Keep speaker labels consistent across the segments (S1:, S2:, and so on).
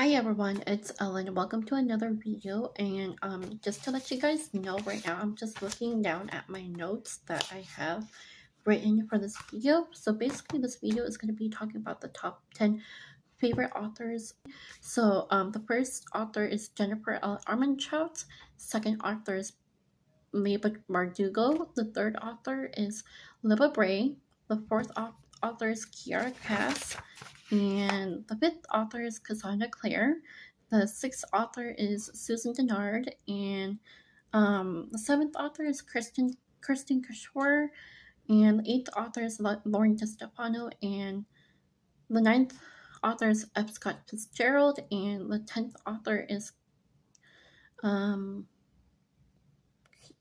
S1: Hi everyone, it's Ellen. Welcome to another video. And just to let you guys know, right now I'm just looking down at my notes that I have written for this video. So basically this video is going to be talking about the top 10 favorite authors. So the first author is Jennifer L. Armentrout. Second author is Leba Bardugo. The third author is Libba Bray. The fourth author is Kiara Cass. And the fifth author is Cassandra Clare. The sixth author is Susan Denard. And the seventh author is Kirsten Kishore. And the eighth author is Lauren DeStefano. And the ninth author is F. Scott Fitzgerald. And the 10th author is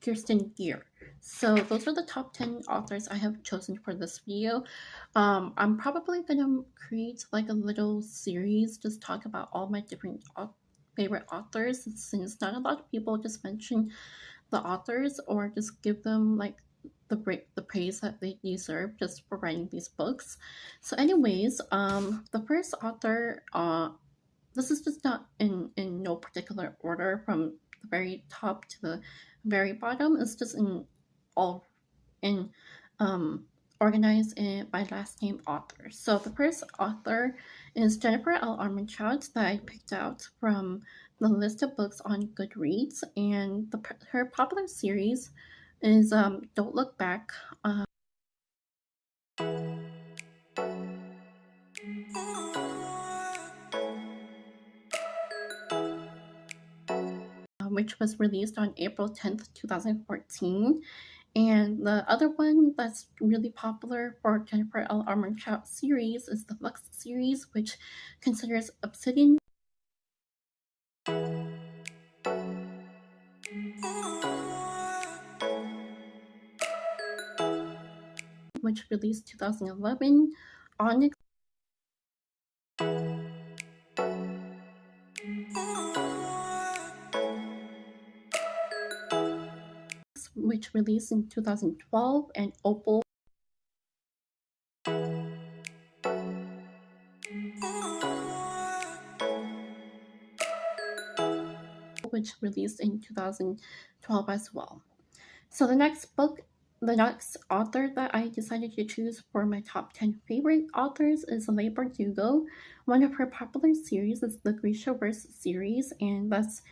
S1: Kirsten Gear. So those are the top 10 authors I have chosen for this video. I'm probably gonna create like a little series, just talk about all my different favorite authors, since not a lot of people just mention the authors or just give them like the praise that they deserve just for writing these books. So anyways, the first author, this is just not in no particular order from the very top to the very bottom. It's just in organized by last name author. So the first author is Jennifer L. Armentrout that I picked out from the list of books on Goodreads, and her popular series is Don't Look Back. Which was released on April 10th, 2014. And the other one that's really popular for Jennifer L. Armentrout series is the Lux series, which considers Obsidian, which released 2011, Onyx, which released in 2012, and Opal, which released in 2012 as well. So the next author that I decided to choose for my top 10 favorite authors is Leigh Bardugo. One of her popular series is the Grishaverse series, and that's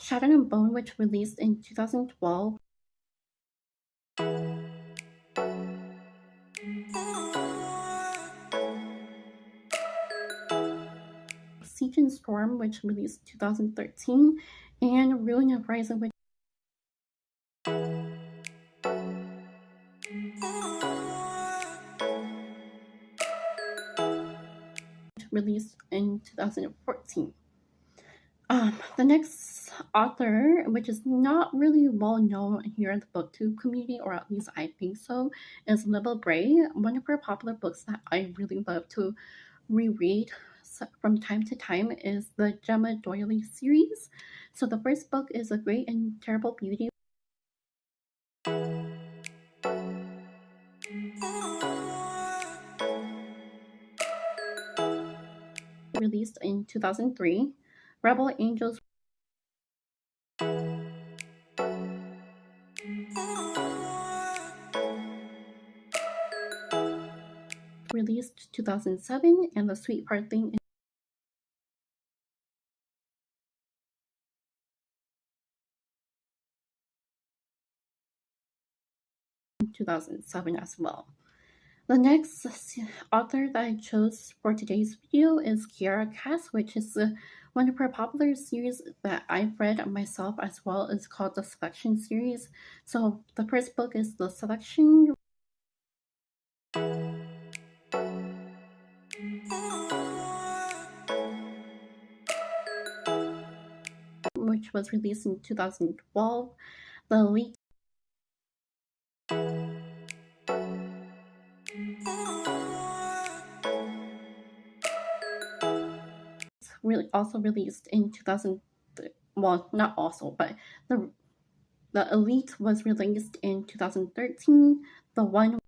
S1: Shadow and Bone, which released in 2012. Siege and Storm, which released 2013, and Ruin of Rising, which released in 2014. The next author, which is not really well known here in the booktube community, or at least I think so, is Libba Bray. One of her popular books that I really love to reread from time to time is the Gemma Doyley series. So the first book is A Great and Terrible Beauty, released in 2003. Rebel Angels, released 2007, and The Sweetheart Thing in 2007 as well. The next author that I chose for today's video is Kiara Cass, which is one of her popular series that I've read myself as well. It's called the Selection series. So the first book is The Selection, which was released in 2012. The Elite, really also released in 2000. Well, not also, but the Elite was released in 2013. The One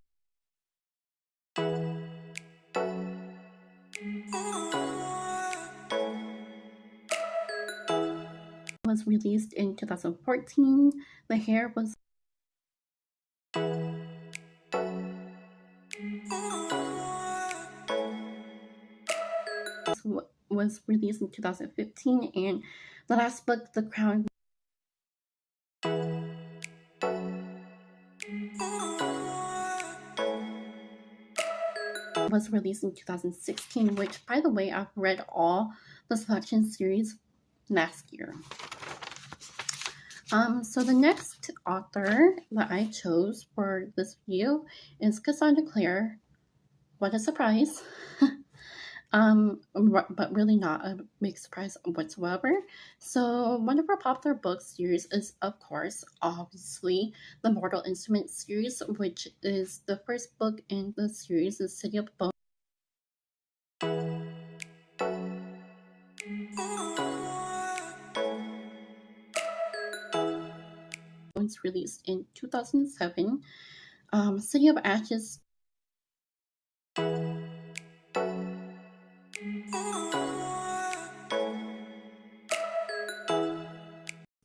S1: was released in 2014. The hair was released in 2015, and the last book, The Crown, was released in 2016, which, by the way, I've read all the selection series last year. So the next author that I chose for this video is Cassandra Clare. What a surprise. But really not a big surprise whatsoever. So one of our popular book series is, of course, obviously, the Mortal Instruments series, which is the first book in the series, The City of Bones. Released in 2007. City of Ashes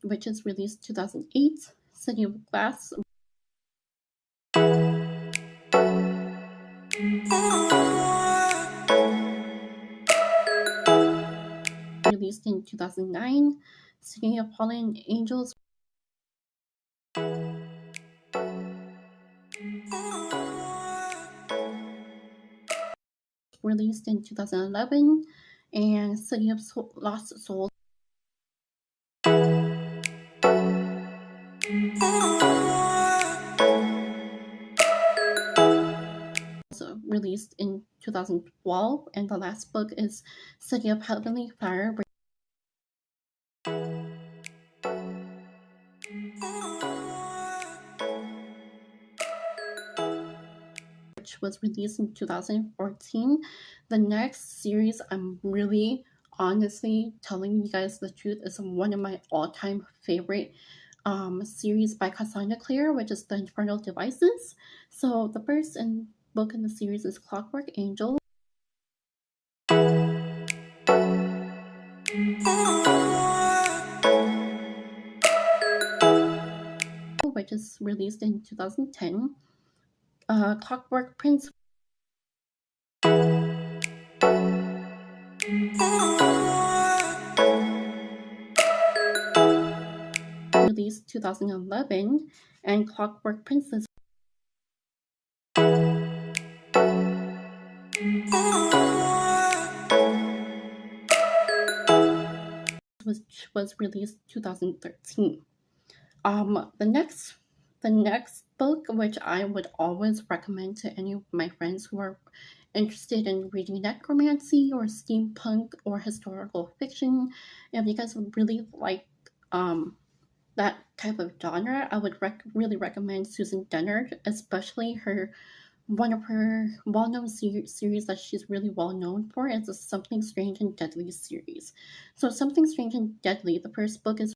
S1: which is released 2008. City of Glass released in 2009. City of Fallen Angels released in 2011, and City of Lost Souls released in 2012, and the last book is City of Heavenly Fire, which was released in 2014. The next series, I'm really honestly telling you guys the truth, is one of my all-time favorite series by Cassandra Clare, which is The Infernal Devices. So the first book in the series is Clockwork Angel, which is released in 2010. Clockwork Prince released 2011, and Clockwork Princess was released 2013. The next book, which I would always recommend to any of my friends who are interested in reading necromancy or steampunk or historical fiction, if you guys would really like that type of genre, I would really recommend Susan Dennard, especially one of her well-known series that she's really well known for is the Something Strange and Deadly series. So Something Strange and Deadly, the first book is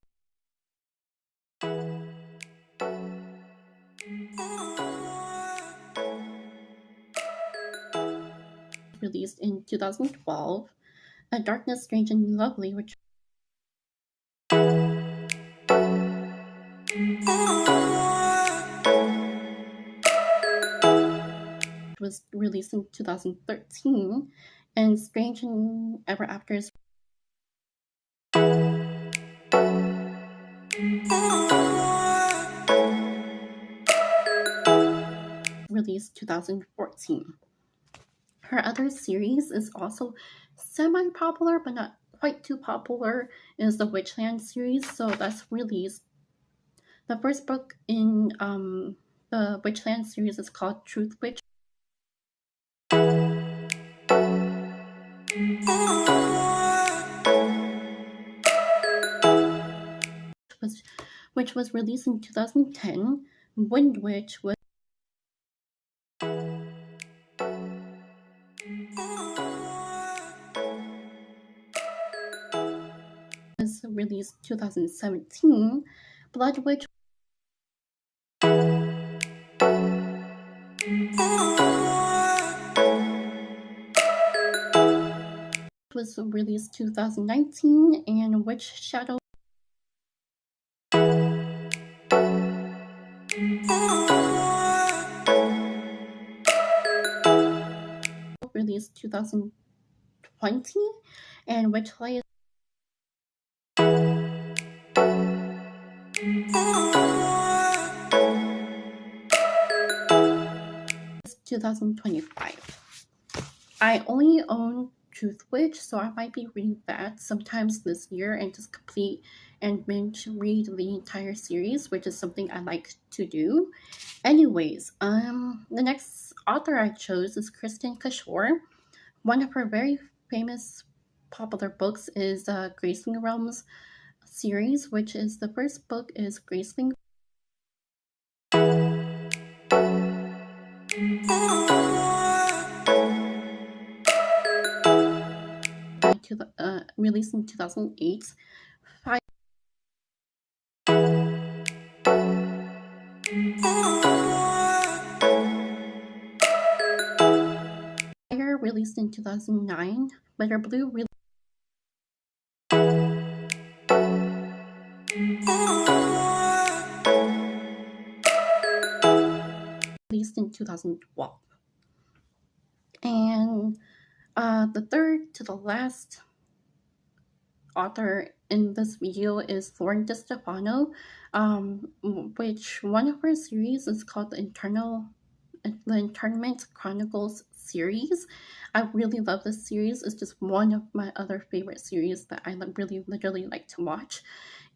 S1: released in 2012. A Darkness Strange and Lovely, which was released in 2013, and Strange and Ever After's released 2014. Her other series is also semi-popular, but not quite too popular, is the Witchland series. So that's released. The first book in the Witchland series is called Truth Witch, which was released in 2010. Wind Witch was released 2017. Blood Witch was released 2018, and Witch Shadow 2020, and which is 2025. I only own Truth Witch, so I might be reading that sometimes this year and just complete and binge read the entire series, which is something I like to do. Anyways, the next author I chose is Kristen Cashore. One of her very famous popular books is Graceling Realms series, which is the first book is Graceling released in 2008. Fire released in 2009. Bitter Blue released in 2012. And the third to the last author in this video is Lauren DeStefano, which one of her series is called the Internment Chronicles series. I really love this series. It's just one of my other favorite series that I really literally like to watch.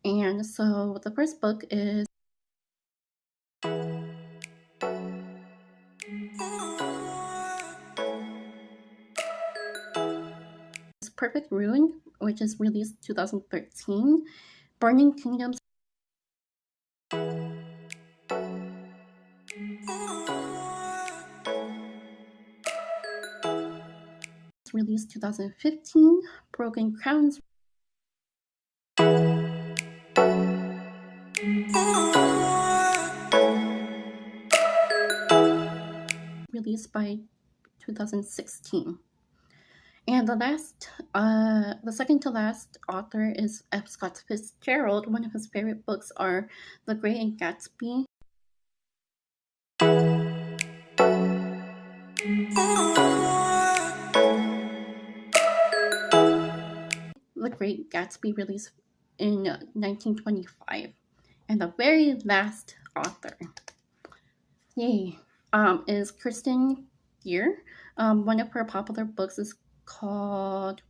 S1: And so the first book is Perfect Ruin, which is released 2013. Burning Kingdoms released 2015. Broken Crowns released by 2016. And the second to last author is F. Scott Fitzgerald. One of his favorite books are The Great and Gatsby. The Great Gatsby released in 1925. And the very last author, is Kristen Gear. One of her popular books is called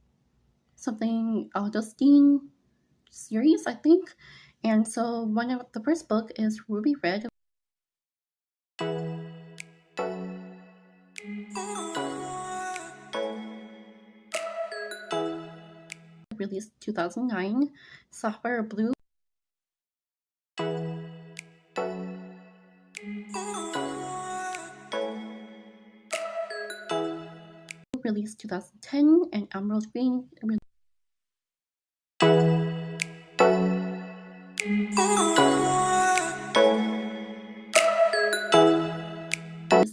S1: something Augustine series, I think. And so one of the first book is Ruby Red, released 2009. Sapphire Blue released 2010, and Emerald Green released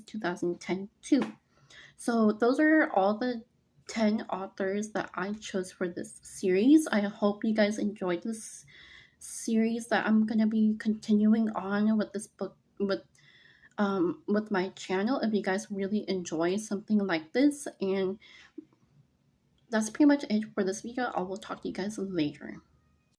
S1: 2010 too. So those are all the 10 authors that I chose for this series. I hope you guys enjoyed this series that I'm gonna be continuing on with this book with my channel. If you guys really enjoy something like this, and that's pretty much it for this video. I will talk to you guys later.